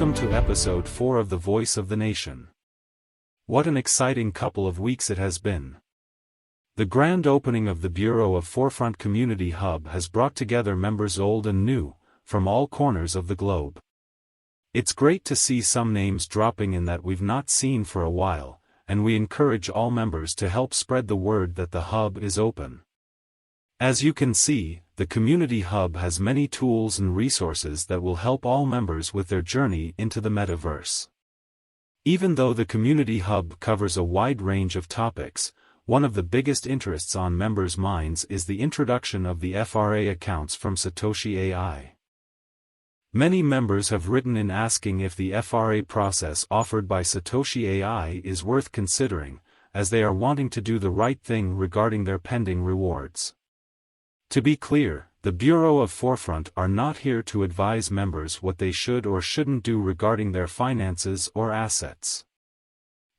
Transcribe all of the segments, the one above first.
Welcome to episode 4 of The Voice of the Nation. What an exciting couple of weeks it has been. The grand opening of the Bureau of Forefront Community Hub has brought together members old and new, from all corners of the globe. It's great to see some names dropping in that we've not seen for a while, and we encourage all members to help spread the word that the hub is open. As you can see, the Community Hub has many tools and resources that will help all members with their journey into the metaverse. Even though the Community Hub covers a wide range of topics, one of the biggest interests on members' minds is the introduction of the FRA accounts from Satoshi AI. Many members have written in asking if the FRA process offered by Satoshi AI is worth considering, as they are wanting to do the right thing regarding their pending rewards. To be clear, the Bureau of Forefront are not here to advise members what they should or shouldn't do regarding their finances or assets.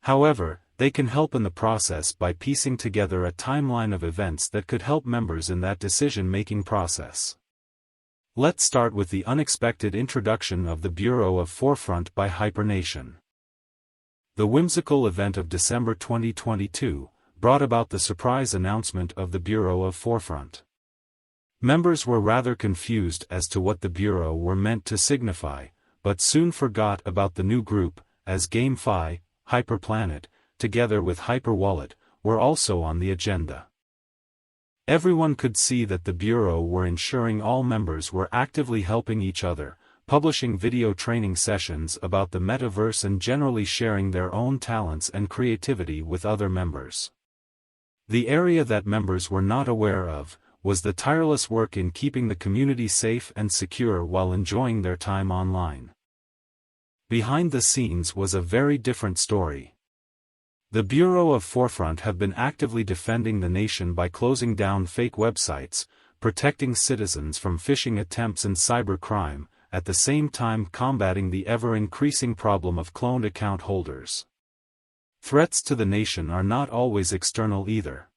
However, they can help in the process by piecing together a timeline of events that could help members in that decision-making process. Let's start with the unexpected introduction of the Bureau of Forefront by HyperNation. The whimsical event of December 2022 brought about the surprise announcement of the Bureau of Forefront. Members were rather confused as to what the Bureau were meant to signify, but soon forgot about the new group, as GameFi, HyperPlanet, together with HyperWallet, were also on the agenda. Everyone could see that the Bureau were ensuring all members were actively helping each other, publishing video training sessions about the metaverse and generally sharing their own talents and creativity with other members. The area that members were not aware of was the tireless work in keeping the community safe and secure while enjoying their time online. Behind the scenes was a very different story. The Bureau of Forefront have been actively defending the nation by closing down fake websites, protecting citizens from phishing attempts and cybercrime, at the same time combating the ever-increasing problem of cloned account holders. Threats to the nation are not always external either.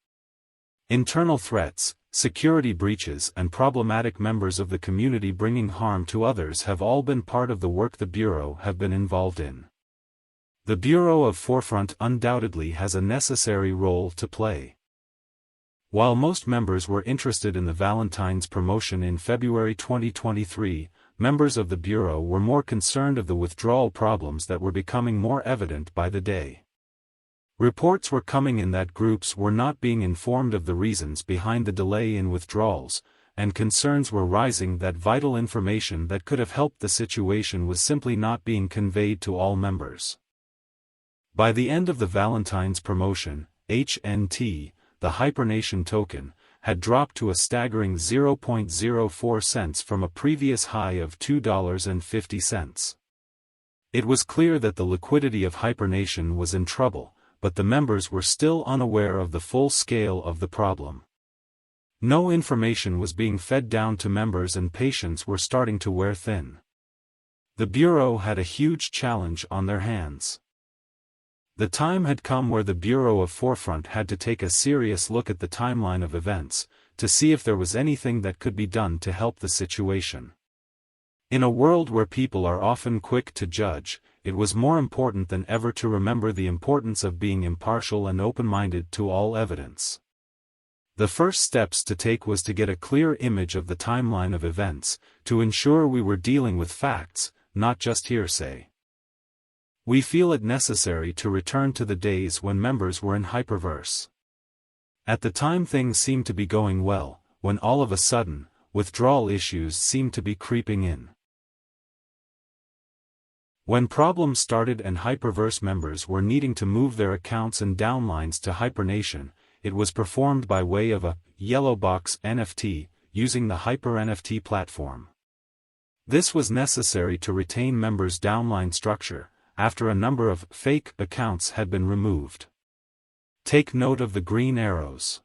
Internal threats, security breaches and problematic members of the community bringing harm to others have all been part of the work the Bureau have been involved in. The Bureau of Forefront undoubtedly has a necessary role to play. While most members were interested in the Valentine's promotion in February 2023, members of the Bureau were more concerned of the withdrawal problems that were becoming more evident by the day. Reports were coming in that groups were not being informed of the reasons behind the delay in withdrawals, and concerns were rising that vital information that could have helped the situation was simply not being conveyed to all members. By the end of the Valentine's promotion, HNT, the HyperNation token, had dropped to a staggering 0.04 cents from a previous high of $2.50. It was clear that the liquidity of HyperNation was in trouble, but the members were still unaware of the full scale of the problem. No information was being fed down to members and patients were starting to wear thin. The Bureau had a huge challenge on their hands. The time had come where the Bureau of Forefront had to take a serious look at the timeline of events, to see if there was anything that could be done to help the situation. In a world where people are often quick to judge, it was more important than ever to remember the importance of being impartial and open-minded to all evidence. The first steps to take was to get a clear image of the timeline of events, to ensure we were dealing with facts, not just hearsay. We feel it necessary to return to the days when members were in Hyperverse. At the time things seemed to be going well, when all of a sudden, withdrawal issues seemed to be creeping in. When problems started and Hyperverse members were needing to move their accounts and downlines to HyperNation, it was performed by way of a yellow box NFT, using the HyperNFT platform. This was necessary to retain members' downline structure, after a number of fake accounts had been removed. Take note of the green arrows.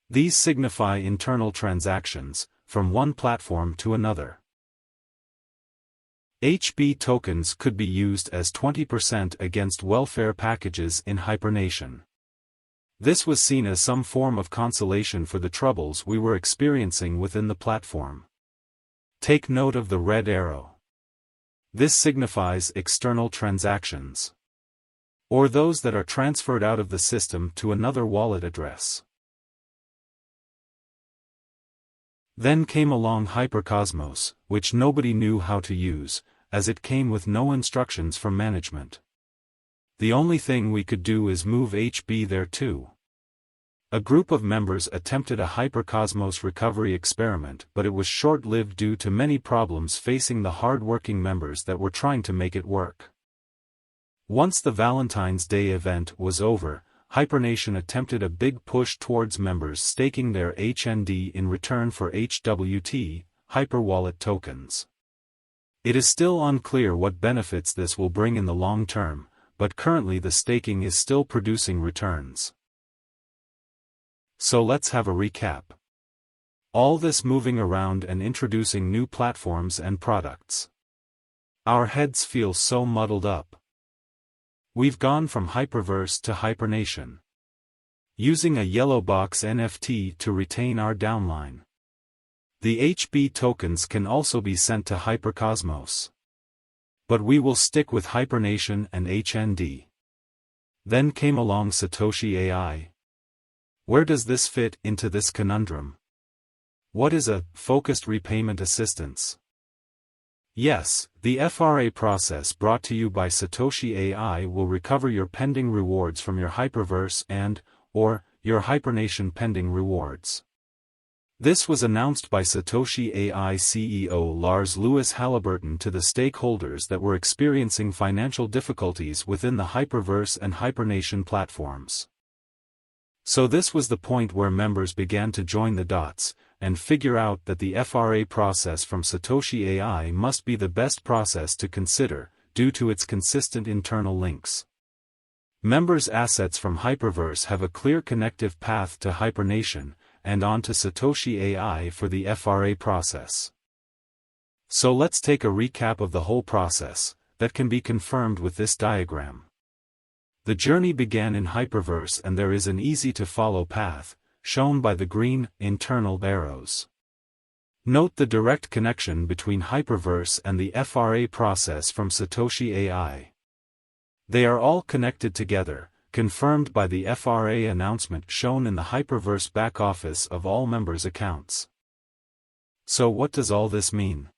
These signify internal transactions, from one platform to another. HB tokens could be used as 20% against welfare packages in HyperNation. This was seen as some form of consolation for the troubles we were experiencing within the platform. Take note of the red arrow. This signifies external transactions, or those that are transferred out of the system to another wallet address. Then came along Hypercosmos, which nobody knew how to use, as it came with no instructions from management. The only thing we could do is move HB there too. A group of members attempted a Hypercosmos recovery experiment, but it was short-lived due to many problems facing the hard-working members that were trying to make it work. Once the Valentine's Day event was over, HyperNation attempted a big push towards members staking their HND in return for HWT, Hyperwallet tokens. It is still unclear what benefits this will bring in the long term, but currently the staking is still producing returns. So let's have a recap. All this moving around and introducing new platforms and products. Our heads feel so muddled up. We've gone from Hyperverse to HyperNation. Using a yellow box NFT to retain our downline. The HB tokens can also be sent to Hypercosmos. But we will stick with HyperNation and HND. Then came along Satoshi AI. Where does this fit into this conundrum? What is a focused repayment assistance? Yes, the FRA process brought to you by Satoshi AI will recover your pending rewards from your Hyperverse and/or your HyperNation pending rewards. This was announced by Satoshi AI CEO Lars Louis Halliburton to the stakeholders that were experiencing financial difficulties within the Hyperverse and HyperNation platforms. So this was the point where members began to join the dots, and figure out that the FRA process from Satoshi AI must be the best process to consider, due to its consistent internal links. Members' assets from Hyperverse have a clear connective path to HyperNation, and on to Satoshi AI for the FRA process. So let's take a recap of the whole process, that can be confirmed with this diagram. The journey began in Hyperverse and there is an easy-to-follow path, shown by the green, internal arrows. Note the direct connection between Hyperverse and the FRA process from Satoshi AI. They are all connected together, confirmed by the FRA announcement shown in the Hyperverse back office of all members' accounts. So what does all this mean?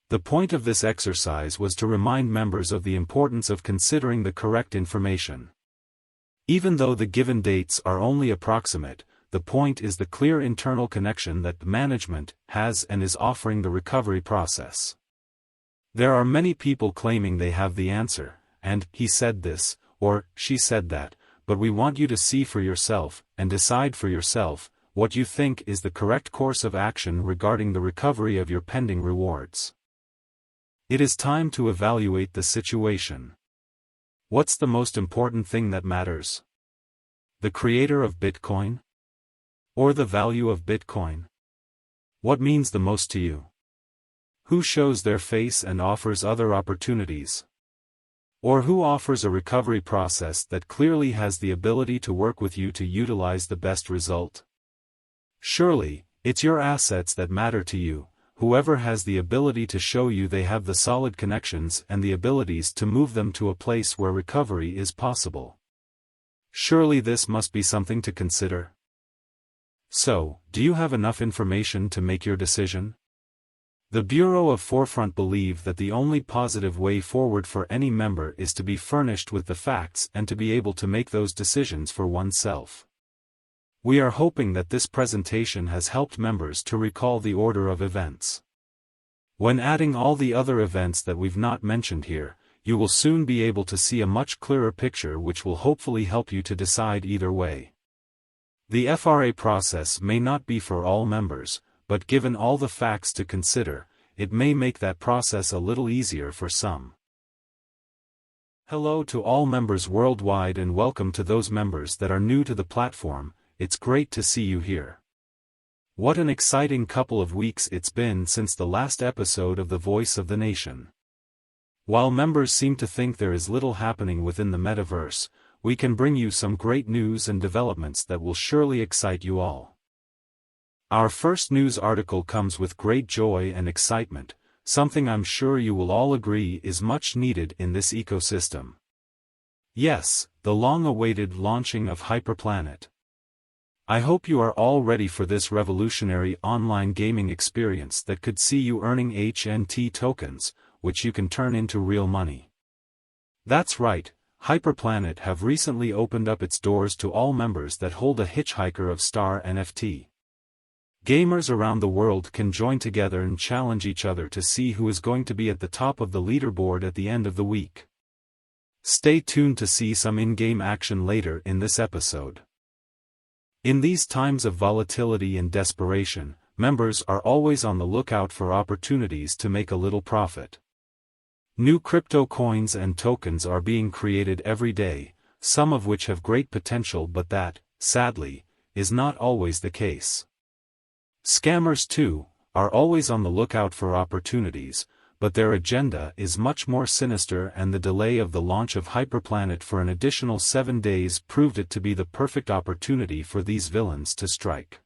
The point of this exercise was to remind members of the importance of considering the correct information. Even though the given dates are only approximate, the point is the clear internal connection that management has and is offering the recovery process. There are many people claiming they have the answer, and he said this, or she said that, but we want you to see for yourself, and decide for yourself, what you think is the correct course of action regarding the recovery of your pending rewards. It is time to evaluate the situation. What's the most important thing that matters? The creator of Bitcoin? Or the value of Bitcoin? What means the most to you? Who shows their face and offers other opportunities? Or who offers a recovery process that clearly has the ability to work with you to utilize the best result? Surely, it's your assets that matter to you, whoever has the ability to show you they have the solid connections and the abilities to move them to a place where recovery is possible. Surely this must be something to consider. So, do you have enough information to make your decision? The Bureau of Forefront believe that the only positive way forward for any member is to be furnished with the facts and to be able to make those decisions for oneself. We are hoping that this presentation has helped members to recall the order of events. When adding all the other events that we've not mentioned here, you will soon be able to see a much clearer picture which will hopefully help you to decide either way. The FRA process may not be for all members, but given all the facts to consider, it may make that process a little easier for some. Hello to all members worldwide and welcome to those members that are new to the platform. It's great to see you here. What an exciting couple of weeks it's been since the last episode of The Voice of the Nation. While members seem to think there is little happening within the metaverse, we can bring you some great news and developments that will surely excite you all. Our first news article comes with great joy and excitement, something I'm sure you will all agree is much needed in this ecosystem. Yes, the long-awaited launching of HyperPlanet. I hope you are all ready for this revolutionary online gaming experience that could see you earning HNT tokens, which you can turn into real money. That's right, HyperPlanet have recently opened up its doors to all members that hold a Hitchhiker of Star NFT. Gamers around the world can join together and challenge each other to see who is going to be at the top of the leaderboard at the end of the week. Stay tuned to see some in-game action later in this episode. In these times of volatility and desperation, members are always on the lookout for opportunities to make a little profit. New crypto coins and tokens are being created every day, some of which have great potential, but that, sadly, is not always the case. Scammers, too, are always on the lookout for opportunities, but their agenda is much more sinister, and the delay of the launch of HyperPlanet for an additional 7 days proved it to be the perfect opportunity for these villains to strike.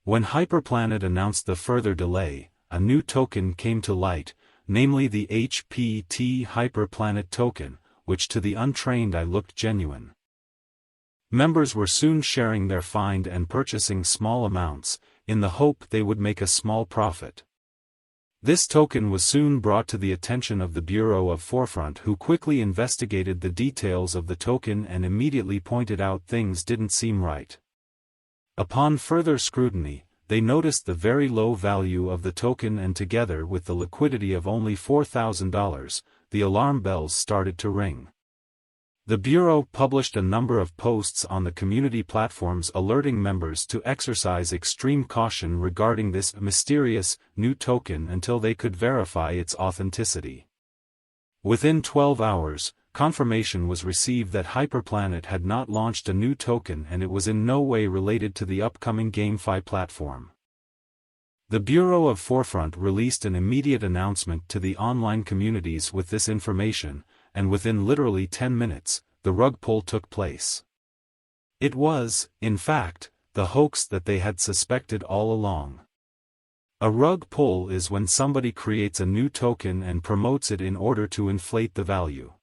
When HyperPlanet announced the further delay, a new token came to light, namely the HPT HyperPlanet token, which to the untrained eye looked genuine. Members were soon sharing their find and purchasing small amounts, in the hope they would make a small profit. This token was soon brought to the attention of the Bureau of Forefront, who quickly investigated the details of the token and immediately pointed out things didn't seem right. Upon further scrutiny, they noticed the very low value of the token, and together with the liquidity of only $4,000, the alarm bells started to ring. The Bureau published a number of posts on the community platforms alerting members to exercise extreme caution regarding this mysterious, new token until they could verify its authenticity. Within 12 hours, confirmation was received that HyperPlanet had not launched a new token, and it was in no way related to the upcoming GameFi platform. The Bureau of Forefront released an immediate announcement to the online communities with this information, and within literally 10 minutes, the rug pull took place. It was, in fact, the hoax that they had suspected all along. A rug pull is when somebody creates a new token and promotes it in order to inflate the value.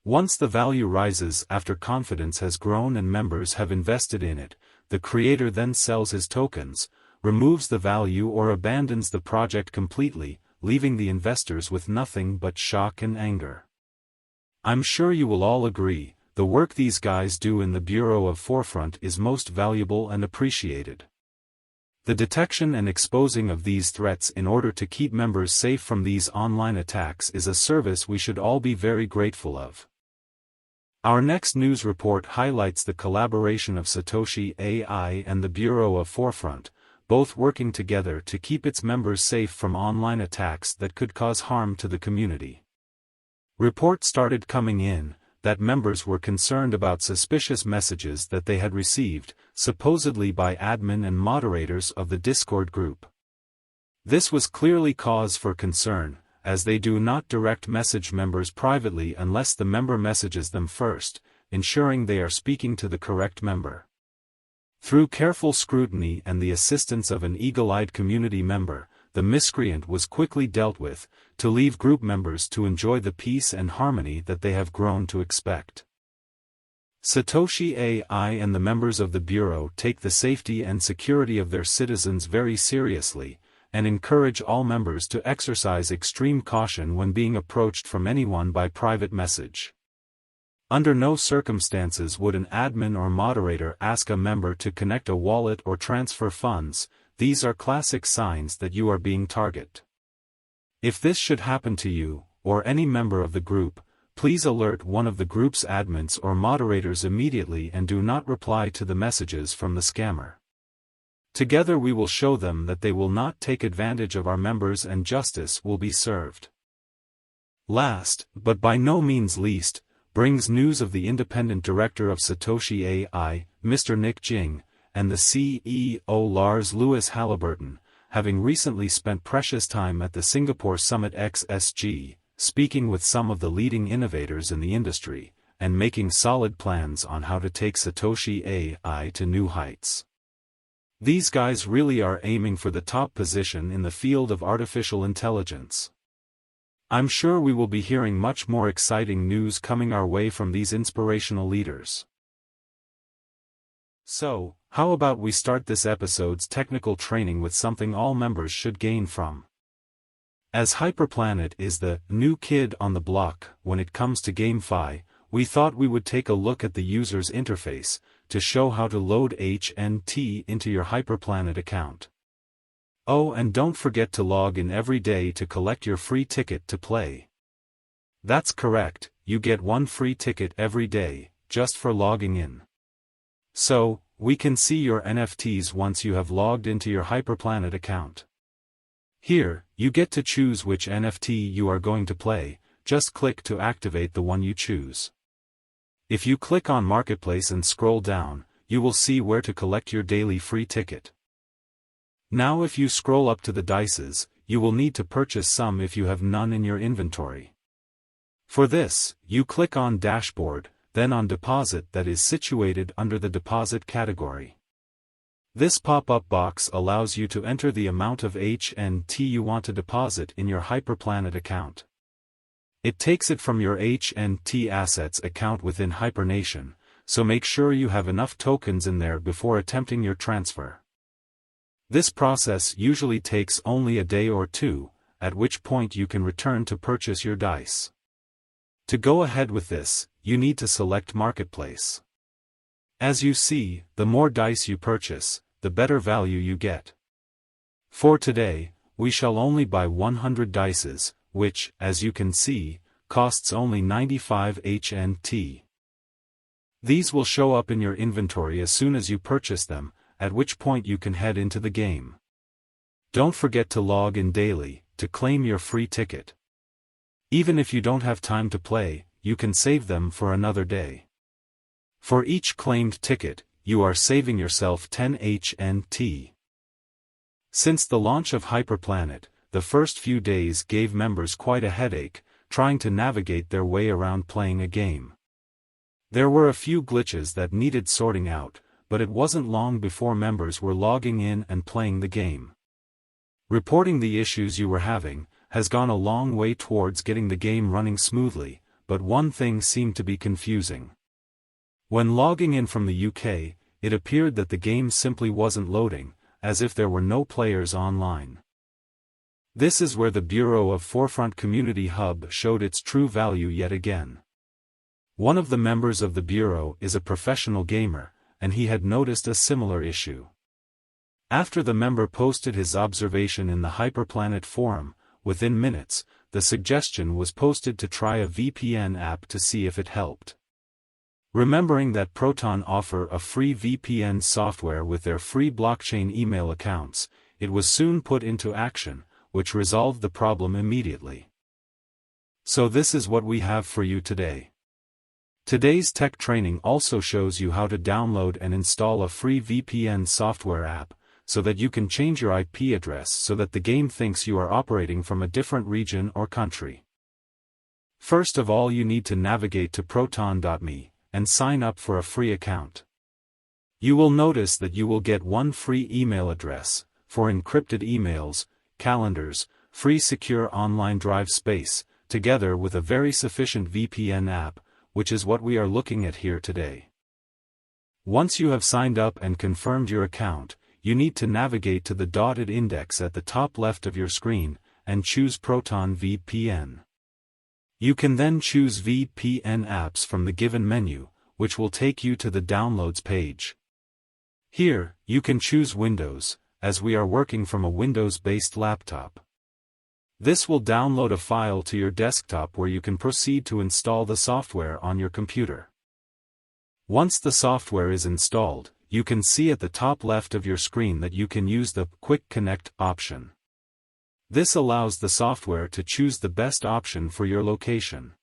Once the value rises after confidence has grown and members have invested in it, the creator then sells his tokens, removes the value, or abandons the project completely, leaving the investors with nothing but shock and anger. I'm sure you will all agree, the work these guys do in the Bureau of Forefront is most valuable and appreciated. The detection and exposing of these threats in order to keep members safe from these online attacks is a service we should all be very grateful of. Our next news report highlights the collaboration of Satoshi AI and the Bureau of Forefront, both working together to keep its members safe from online attacks that could cause harm to the community. Reports started coming in that members were concerned about suspicious messages that they had received, supposedly by admin and moderators of the Discord group. This was clearly cause for concern, as they do not direct message members privately unless the member messages them first, ensuring they are speaking to the correct member. Through careful scrutiny and the assistance of an eagle-eyed community member, the miscreant was quickly dealt with, to leave group members to enjoy the peace and harmony that they have grown to expect. Satoshi AI and the members of the Bureau take the safety and security of their citizens very seriously, and encourage all members to exercise extreme caution when being approached from anyone by private message. Under no circumstances would an admin or moderator ask a member to connect a wallet or transfer funds. These are classic signs that you are being targeted. If this should happen to you, or any member of the group, please alert one of the group's admins or moderators immediately and do not reply to the messages from the scammer. Together we will show them that they will not take advantage of our members and justice will be served. Last, but by no means least, brings news of the independent director of Satoshi AI, Mr. Nick Jing, and the CEO Lars Louis Halliburton, having recently spent precious time at the Singapore Summit XSG, speaking with some of the leading innovators in the industry, and making solid plans on how to take Satoshi AI to new heights. These guys really are aiming for the top position in the field of artificial intelligence. I'm sure we will be hearing much more exciting news coming our way from these inspirational leaders. So, how about we start this episode's technical training with something all members should gain from? As HyperPlanet is the new kid on the block when it comes to GameFi, we thought we would take a look at the user's interface to show how to load HNT into your HyperPlanet account. Oh, and don't forget to log in every day to collect your free ticket to play. That's correct, you get one free ticket every day, just for logging in. So, we can see your NFTs once you have logged into your HyperPlanet account. Here, you get to choose which NFT you are going to play, just click to activate the one you choose. If you click on Marketplace and scroll down, you will see where to collect your daily free ticket. Now if you scroll up to the dices, you will need to purchase some if you have none in your inventory. For this, you click on Dashboard, then on Deposit that is situated under the Deposit category. This pop-up box allows you to enter the amount of HNT you want to deposit in your HyperPlanet account. It takes it from your HNT assets account within HyperNation, so make sure you have enough tokens in there before attempting your transfer. This process usually takes only a day or two, at which point you can return to purchase your dice. To go ahead with this, you need to select Marketplace. As you see, the more dice you purchase, the better value you get. For today, we shall only buy 100 dices, which, as you can see, costs only 95 HNT. These will show up in your inventory as soon as you purchase them, at which point you can head into the game. Don't forget to log in daily, to claim your free ticket. Even if you don't have time to play, you can save them for another day. For each claimed ticket, you are saving yourself 10 HNT. Since the launch of HyperPlanet, the first few days gave members quite a headache, trying to navigate their way around playing a game. There were a few glitches that needed sorting out, but it wasn't long before members were logging in and playing the game. Reporting the issues you were having has gone a long way towards getting the game running smoothly, but one thing seemed to be confusing. When logging in from the UK, it appeared that the game simply wasn't loading, as if there were no players online. This is where the Bureau of Forefront Community Hub showed its true value yet again. One of the members of the Bureau is a professional gamer, and he had noticed a similar issue. After the member posted his observation in the HyperPlanet forum, within minutes, the suggestion was posted to try a VPN app to see if it helped. Remembering that Proton offer a free VPN software with their free blockchain email accounts, it was soon put into action, which resolved the problem immediately. So this is what we have for you today. Today's tech training also shows you how to download and install a free VPN software app, so that you can change your IP address so that the game thinks you are operating from a different region or country. First of all, you need to navigate to proton.me, and sign up for a free account. You will notice that you will get one free email address, for encrypted emails, calendars, free secure online drive space, together with a very sufficient VPN app, which is what we are looking at here today. Once you have signed up and confirmed your account, you need to navigate to the dotted index at the top left of your screen, and choose Proton VPN. You can then choose VPN apps from the given menu, which will take you to the Downloads page. Here, you can choose Windows, as we are working from a Windows-based laptop. This will download a file to your desktop where you can proceed to install the software on your computer. Once the software is installed, you can see at the top left of your screen that you can use the Quick Connect option. This allows the software to choose the best option for your location.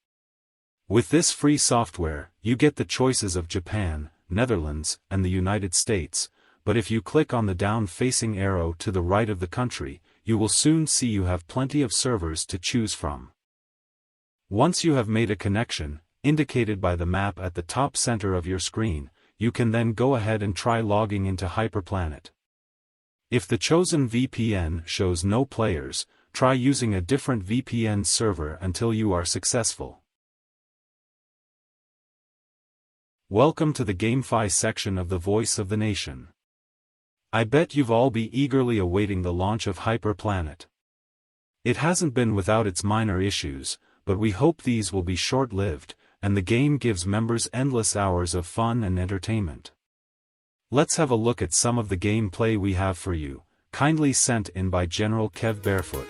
With this free software, you get the choices of Japan, Netherlands, and the United States, but if you click on the down-facing arrow to the right of the country, you will soon see you have plenty of servers to choose from. Once you have made a connection, indicated by the map at the top center of your screen, you can then go ahead and try logging into HyperPlanet. If the chosen VPN shows no players, try using a different VPN server until you are successful. Welcome to the GameFi section of the Voice of the Nation. I bet you've all been eagerly awaiting the launch of HyperPlanet. It hasn't been without its minor issues, but we hope these will be short-lived, and the game gives members endless hours of fun and entertainment. Let's have a look at some of the gameplay we have for you, kindly sent in by General Kev Barefoot.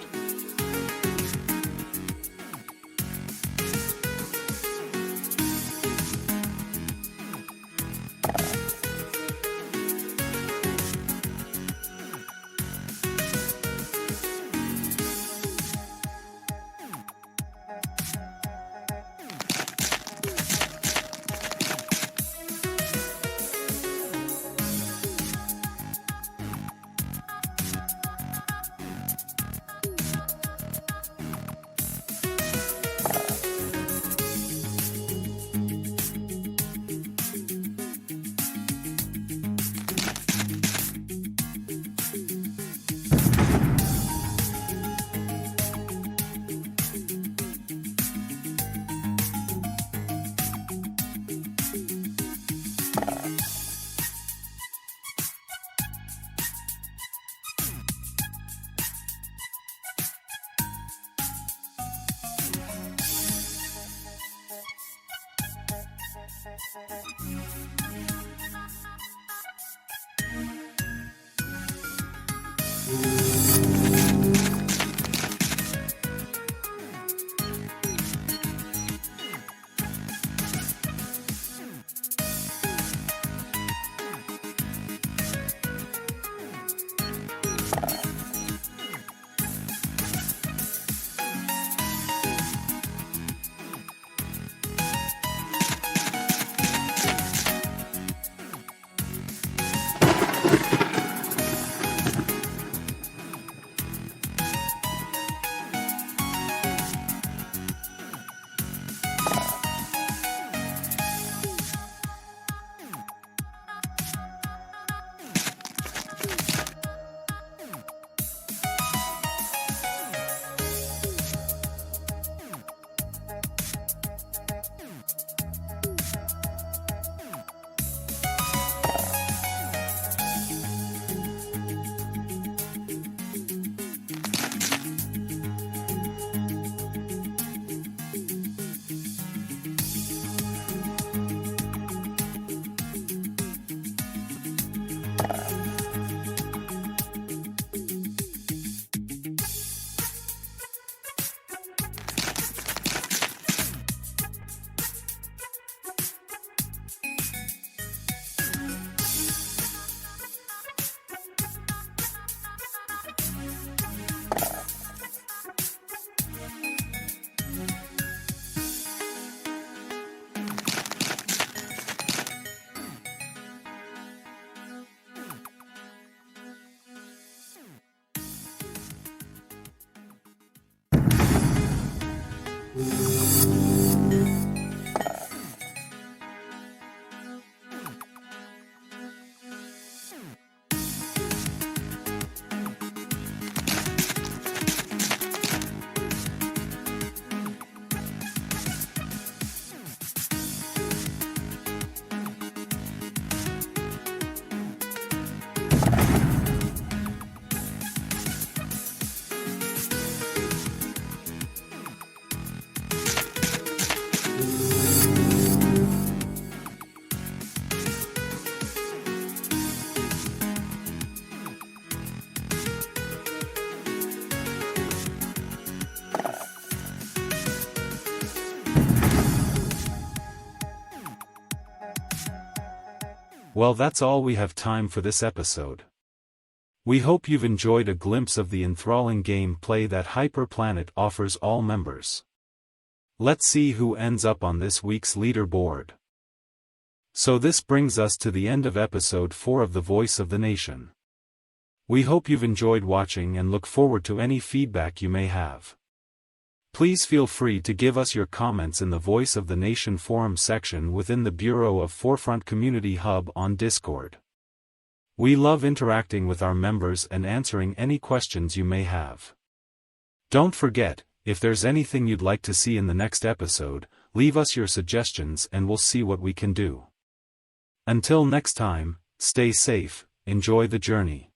Well, that's all we have time for this episode. We hope you've enjoyed a glimpse of the enthralling gameplay that HyperPlanet offers all members. Let's see who ends up on this week's leaderboard. So this brings us to the end of episode 4 of The Voice of the Nation. We hope you've enjoyed watching and look forward to any feedback you may have. Please feel free to give us your comments in the Voice of the Nation forum section within the Bureau of Forefront Community Hub on Discord. We love interacting with our members and answering any questions you may have. Don't forget, if there's anything you'd like to see in the next episode, leave us your suggestions and we'll see what we can do. Until next time, stay safe, enjoy the journey.